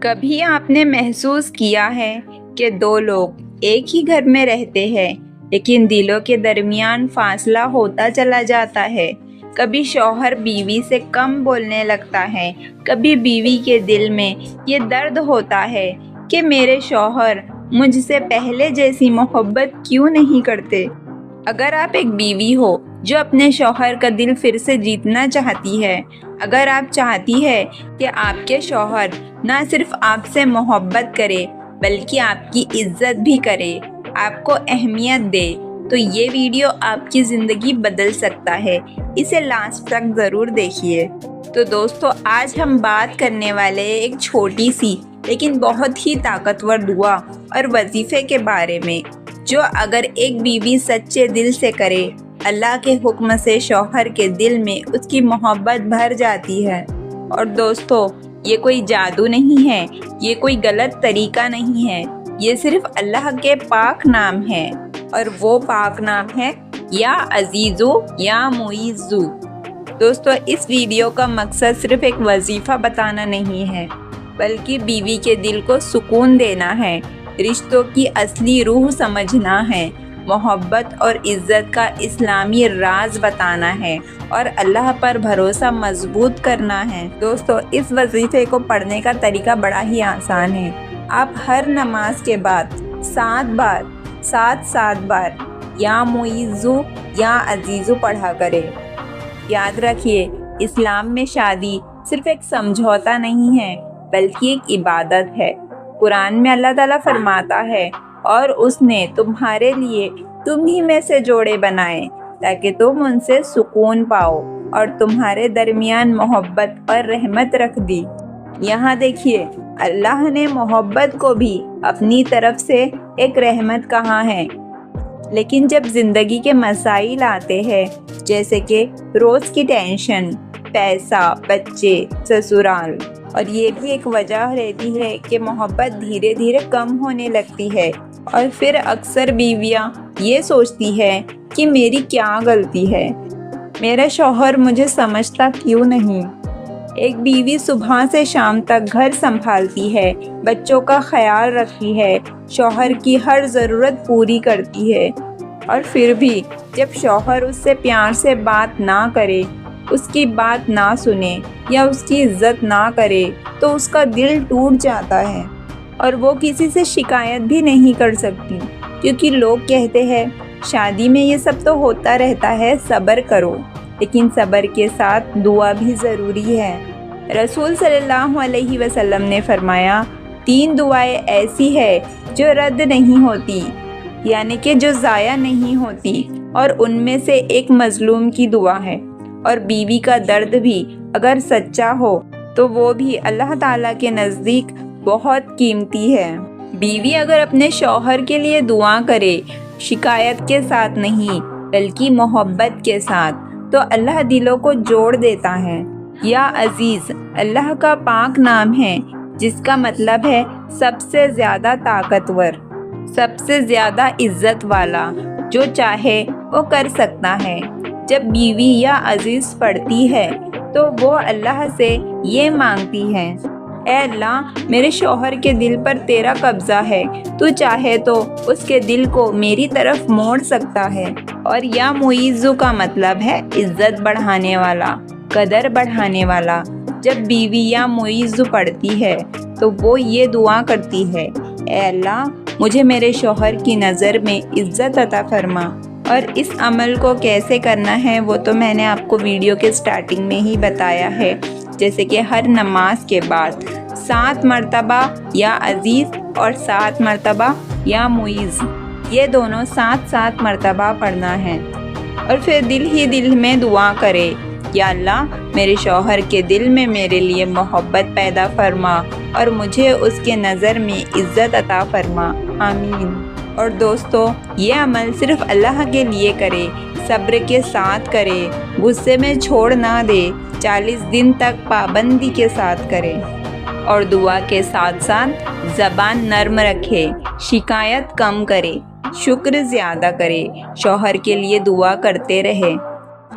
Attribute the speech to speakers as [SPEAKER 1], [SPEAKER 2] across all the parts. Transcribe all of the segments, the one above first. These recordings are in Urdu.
[SPEAKER 1] کبھی آپ نے محسوس کیا ہے کہ دو لوگ ایک ہی گھر میں رہتے ہیں لیکن دلوں کے درمیان فاصلہ ہوتا چلا جاتا ہے۔ کبھی شوہر بیوی سے کم بولنے لگتا ہے، کبھی بیوی کے دل میں یہ درد ہوتا ہے کہ میرے شوہر مجھ سے پہلے جیسی محبت کیوں نہیں کرتے۔ اگر آپ ایک بیوی ہو جو اپنے شوہر کا دل پھر سے جیتنا چاہتی ہے، اگر آپ چاہتی ہے کہ آپ کے شوہر نہ صرف آپ سے محبت کرے بلکہ آپ کی عزت بھی کرے، آپ کو اہمیت دے، تو یہ ویڈیو آپ کی زندگی بدل سکتا ہے۔ اسے لاسٹ تک ضرور دیکھیے۔ تو دوستو، آج ہم بات کرنے والے ایک چھوٹی سی لیکن بہت ہی طاقتور دعا اور وظیفے کے بارے میں، جو اگر ایک بیوی سچے دل سے کرے، اللہ کے حکم سے شوہر کے دل میں اس کی محبت بھر جاتی ہے۔ اور دوستو، یہ کوئی جادو نہیں ہے، یہ کوئی غلط طریقہ نہیں ہے، یہ صرف اللہ کے پاک نام ہے، اور وہ پاک نام ہے یا عزیزو یا معیزو۔ دوستو، اس ویڈیو کا مقصد صرف ایک وظیفہ بتانا نہیں ہے، بلکہ بیوی کے دل کو سکون دینا ہے، رشتوں کی اصلی روح سمجھنا ہے، محبت اور عزت کا اسلامی راز بتانا ہے، اور اللہ پر بھروسہ مضبوط کرنا ہے۔ دوستو، اس وظیفے کو پڑھنے کا طریقہ بڑا ہی آسان ہے۔ آپ ہر نماز کے بعد 7 بار یا معیزو یا عزیزو پڑھا کریں۔ یاد رکھیے، اسلام میں شادی صرف ایک سمجھوتا نہیں ہے بلکہ ایک عبادت ہے۔ قرآن میں اللہ تعالیٰ فرماتا ہے، اور اس نے تمہارے لیے تم ہی میں سے جوڑے بنائے تاکہ تم ان سے سکون پاؤ، اور تمہارے درمیان محبت اور رحمت رکھ دی۔ یہاں دیکھیے، اللہ نے محبت کو بھی اپنی طرف سے ایک رحمت کہا ہے۔ لیکن جب زندگی کے مسائل آتے ہیں، جیسے کہ روز کی ٹینشن، پیسہ، بچے، سسرال، اور یہ بھی ایک وجہ رہتی ہے کہ محبت دھیرے دھیرے کم ہونے لگتی ہے، اور پھر اکثر بیویاں یہ سوچتی ہے کہ میری کیا غلطی ہے، میرا شوہر مجھے سمجھتا کیوں نہیں۔ ایک بیوی صبح سے شام تک گھر سنبھالتی ہے، بچوں کا خیال رکھتی ہے، شوہر کی ہر ضرورت پوری کرتی ہے، اور پھر بھی جب شوہر اس سے پیار سے بات نہ کرے، اس کی بات نہ سنے یا اس کی عزت نہ کرے تو اس کا دل ٹوٹ جاتا ہے، اور وہ کسی سے شکایت بھی نہیں کر سکتی، کیونکہ لوگ کہتے ہیں شادی میں یہ سب تو ہوتا رہتا ہے، صبر کرو۔ لیکن صبر کے ساتھ دعا بھی ضروری ہے۔ رسول صلی اللہ علیہ وسلم نے فرمایا، 3 دعائیں ایسی ہے جو رد نہیں ہوتی، یعنی کہ جو ضائع نہیں ہوتی، اور ان میں سے ایک مظلوم کی دعا ہے، اور بیوی کا درد بھی اگر سچا ہو تو وہ بھی اللہ تعالیٰ کے نزدیک بہت قیمتی ہے۔ بیوی اگر اپنے شوہر کے لیے دعا کرے، شکایت کے ساتھ نہیں بلکہ محبت کے ساتھ، تو اللہ دلوں کو جوڑ دیتا ہے۔ یا عزیز اللہ کا پاک نام ہے، جس کا مطلب ہے سب سے زیادہ طاقتور، سب سے زیادہ عزت والا، جو چاہے وہ کر سکتا ہے۔ جب بیوی یا عزیز پڑھتی ہے تو وہ اللہ سے یہ مانگتی ہے، اے اللہ، میرے شوہر کے دل پر تیرا قبضہ ہے، تو چاہے تو اس کے دل کو میری طرف موڑ سکتا ہے۔ اور یا معیزو کا مطلب ہے عزت بڑھانے والا، قدر بڑھانے والا۔ جب بیوی یا معیزو پڑھتی ہے تو وہ یہ دعا کرتی ہے، اے اللہ، مجھے میرے شوہر کی نظر میں عزت عطا فرما۔ اور اس عمل کو کیسے کرنا ہے وہ تو میں نے آپ کو ویڈیو کے سٹارٹنگ میں ہی بتایا ہے، جیسے کہ ہر نماز کے بعد 7 مرتبہ یا عزیز اور 7 مرتبہ یا معیز، یہ دونوں 7 مرتبہ پڑھنا ہے، اور پھر دل ہی دل میں دعا کرے، یا اللہ، میرے شوہر کے دل میں میرے لیے محبت پیدا فرما، اور مجھے اس کے نظر میں عزت عطا فرما، آمین۔ اور دوستو، یہ عمل صرف اللہ کے لیے کرے، صبر کے ساتھ کرے، غصے میں چھوڑ نہ دے، 40 دن تک پابندی کے ساتھ کرے، اور دعا کے ساتھ ساتھ زبان نرم رکھے، شکایت کم کرے، شکر زیادہ کرے، شوہر کے لیے دعا کرتے رہے۔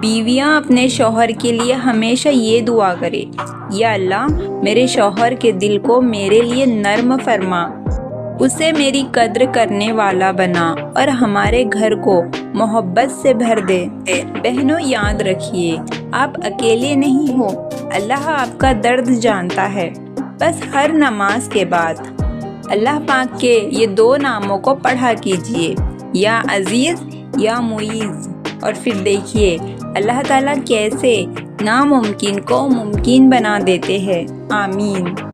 [SPEAKER 1] بیویاں اپنے شوہر کے لیے ہمیشہ یہ دعا کرے، یا اللہ میرے شوہر کے دل کو میرے لیے نرم فرما، اسے میری قدر کرنے والا بنا اور ہمارے گھر کو محبت سے بھر دے۔ بہنوں یاد رکھیے، آپ اکیلے نہیں ہو، اللہ آپ کا درد جانتا ہے۔ بس ہر نماز کے بعد اللہ پاک کے یہ 2 ناموں کو پڑھا کیجیے، یا عزیز یا معیز، اور پھر دیکھیے اللہ تعالیٰ کیسے ناممکن کو ممکن بنا دیتے ہیں۔ آمین۔